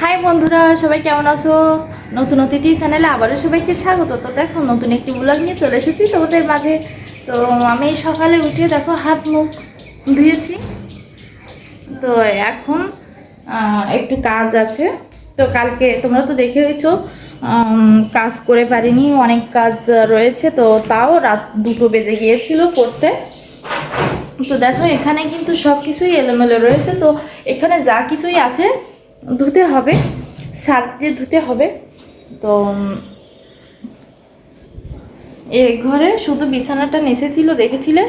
High বন্ধুরা, সবাই কেমন আছো? নতুন অতিথি চ্যানেলে আবারও সবাইকে স্বাগত। তো দেখো, নতুন একটি ব্লগ নিয়ে চলে এসেছি তোমাদের মাঝে। তো আমি সকালে উঠে দেখো হাত মুখ ধুয়েছি। তো এখন একটু কাজ আছে। তো কালকে তোমরা তো দেখে হয়েছো, কাজ করে পারিনি, অনেক কাজ রয়েছে। তো তাও রাত 2টো বেজে গিয়েছিল করতে। তো দেখো এখানে কিন্তু সব কিছুই এলোমেলো রয়েছে। তো এখানে যা কিছুই আছে ধুতে হবে, সার্ফ দিয়ে ধুতে হবে। তো এই ঘরে শুধু বিছানাটা নেচেছিল, দেখেছিলে।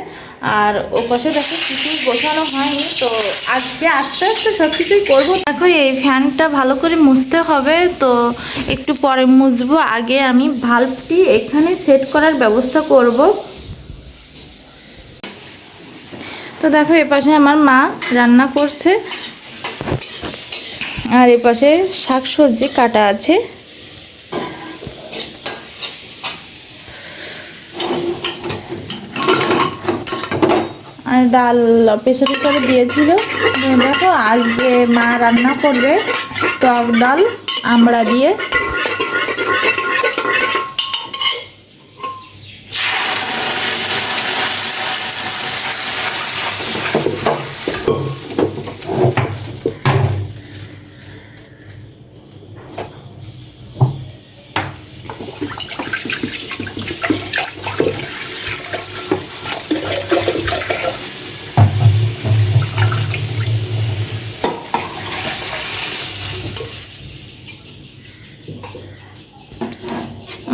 আর ও পাশে দেখো কিছুই গোছানো হয়নি। তো আজকে আস্তে আস্তে সব কিছুই করবো। দেখো এই ফ্যানটা ভালো করে মুছতে হবে, তো একটু পরে মুছবো। আগে আমি ভাল্বটি এখানে সেট করার ব্যবস্থা করব। তো দেখো এপাশে আমার মা রান্না করছে, আর এপাশে শাকসবজি কাটা আছে। আর ডাল প্রেসার কুকারে দিয়েছিল। দেখো আজকে মা রান্না করবে টক ডাল আমড়া দিয়ে।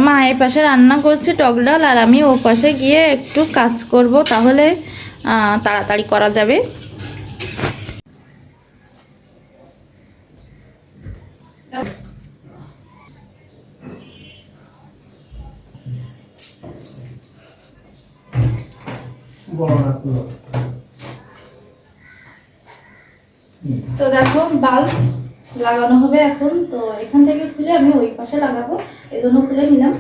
মা এই পাশে রান্না করছে টক ডাল, আর আমি ও পাশে গিয়ে একটু কাজ করব, তাহলে তাড়াতাড়ি করা যাবে। তো দেখো বাল্ব লাগানো হবে এখন। তো এখান থেকে খুলে আমি ওই পাশে লাগাবো, এজন্য খুলে নিলাম।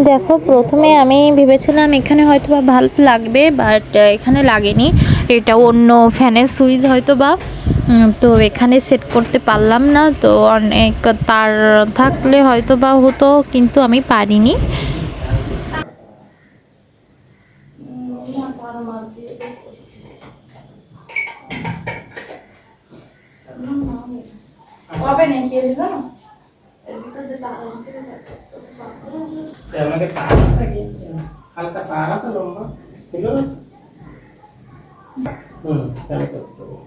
দেখো প্রথমে আমি ভেবেছিলাম এখানে হয়তো বা বাল্ব লাগবে, বাট এখানে লাগেনি। এটা অন্য ফ্যানের সুইচ হয়তো বা, তো এখানে সেট করতে পারলাম না। তো অনেক তার থাকলে হয়তো বা হতো, কিন্তু আমি পারিনি। কবে নাকি এলি জানো? এর ভিতরে তার আমাকে তার আছে কি হালকা তার আছে লম্বা ছিল না। তাহলে করতে হবে।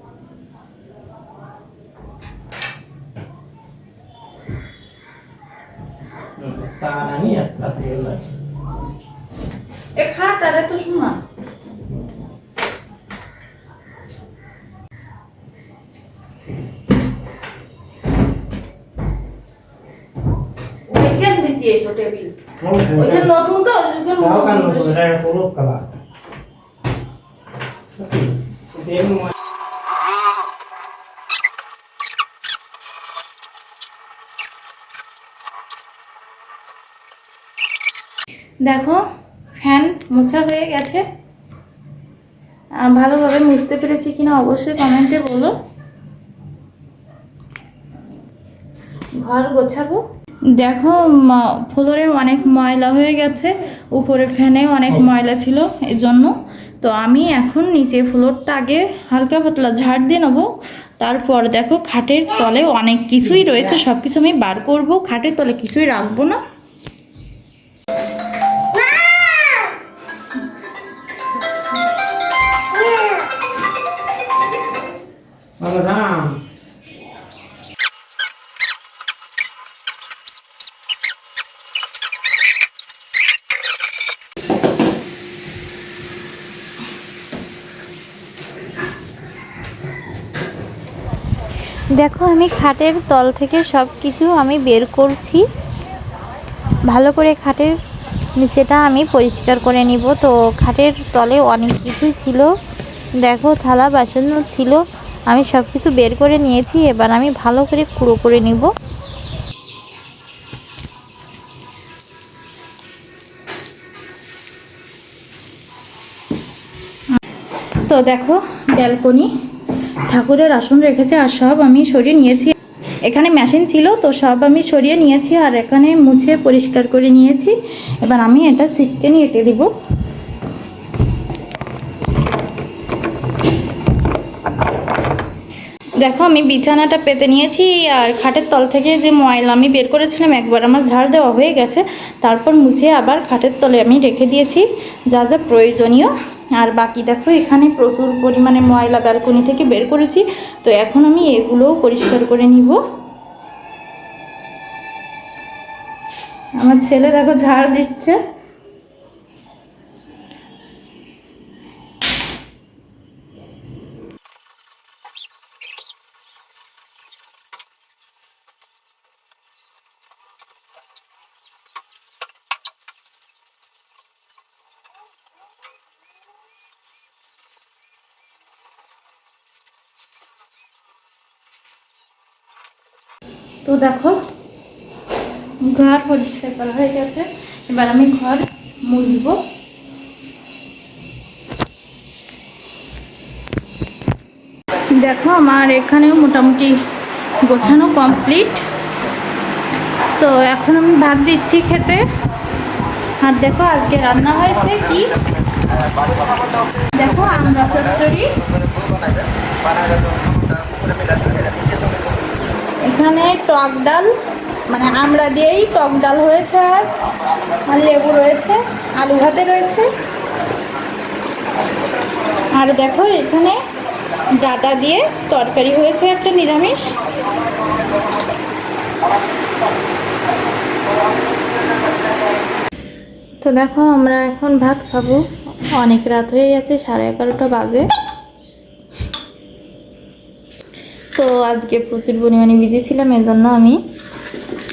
তার আমি আসতে গেলাম এ খাটারে তো শোনা। কেন দিতি এই তো টেবিল? ওইটা নতুন তো, ওইটা তাও কান নতুন। করে এটা হলুদ কালার। দেখো ফ্যান মোছা হয়ে গেছে। ভালোভাবে মুছতে পেরেছি কিনা অবশ্যই কমেন্টে বলো। ঘর গোছাবো। দেখো ফ্লোরে অনেক ময়লা হয়ে গেছে, উপরে ফ্যানে অনেক ময়লা ছিল এজন্য। তো আমি এখন নিচে ফ্লোরটা আগে হালকা পাতলা ঝাড় দিয়ে নেবো। তারপর দেখো খাটের তলে অনেক কিছুই রয়েছে, সব কিছু আমি বার করবো। খাটের তলে কিছুই রাখবো না। রাম দেখো আমি খাটের তল থেকে সব কিছু আমি বের করছি। ভালো করে খাটের নিচেটা আমি পরিষ্কার করে নিব। তো খাটের তলে অনেক কিছুই ছিল, দেখো থালা বাসন ছিল, আমি সব কিছু বের করে নিয়েছি। এবার আমি ভালো করে কুড়ো করে নিব। তো দেখো ব্যালকনি, ঠাকুরের আসন রেখেছে আর সব আমি সরিয়ে নিয়েছি। এখানে মেশিন ছিল তো সব আমি সরিয়ে নিয়েছি আর এখানে মুছে পরিষ্কার করে নিয়েছি। এবার আমি এটা সিটকে নিয়ে এঁটে দিব। দেখো আমি বিছানাটা পেতে নিয়েছি আর খাটের তল থেকে যে ময়লা আমি বের করেছিলাম একবার আমার ঝাড় দেওয়া হয়ে গেছে, তারপর মুছে আবার খাটের তলে আমি রেখে দিয়েছি যা যা প্রয়োজনীয়। আর বাকি দেখো এখানে প্রচুর পরিমাণে ময়লা ব্যালকনি থেকে বের করেছি, তো এখন আমি এগুলোও পরিষ্কার করে নিব। আমার ছেলে দেখো ঝাড় দিচ্ছে। তো দেখো ঘর পরিষ্কার করা হয়ে গেছে, এবার আমি ঘর মুছবো। দেখো আমার এখানেও মোটামুটি গোছানো কমপ্লিট। তো এখন আমি ভাত দিচ্ছি খেতে। আর দেখো আজকে রান্না হয়েছে কি, দেখো আমরা চচ্চড়ি, এখানে টক ডাল, মানে আমরা দিয়েই টক ডাল হয়েছে আজ, আর লেবু রয়েছে, আলু ভাতে রয়েছে। আর দেখো এখানে ডাটা দিয়ে তরকারি হয়েছে একটা নিরামিষ। তো দেখো আমরা এখন ভাত খাবো, অনেক রাত হয়ে গেছে, 11:30 বাজে। তো আজকে প্রচুর পরিমাণে বিজি ছিলাম, এজন্য আমি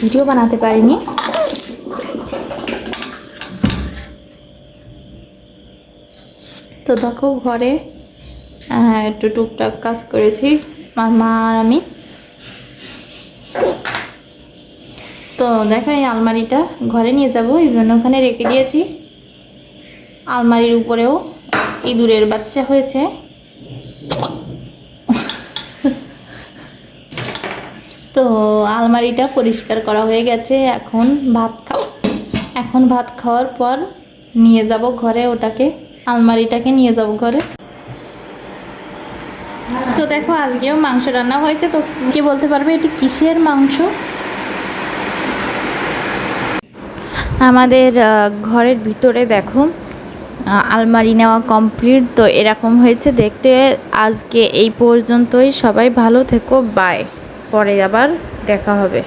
ভিডিও বানাতে পারিনি। তো দেখো ঘরে একটু টুকটাক কাজ করেছি আমার মা আর আমি। তো দেখো এই আলমারিটা ঘরে নিয়ে যাব, এই জন্য ওখানে রেখে দিয়েছি। আলমারির উপরেও ইঁদুরের বাচ্চা হয়েছে। তো আলমারিটা পরিষ্কার করা হয়ে গেছে, এখন ভাত খাওয়ার পর নিয়ে যাব ঘরে, ওটাকে আলমারিটাকে নিয়ে যাব ঘরে। তো দেখো আজকেও মাংস রান্না হয়েছে। তো কে বলতে পারবে এটি কিসের মাংস? আমাদের ঘরের ভিতরে দেখো আলমারি নেওয়া কমপ্লিট। তো এরকম হয়েছে দেখতে। আজকে এই পর্যন্তই, সবাই ভালো থেকো, বাই, পরে আবার দেখা হবে।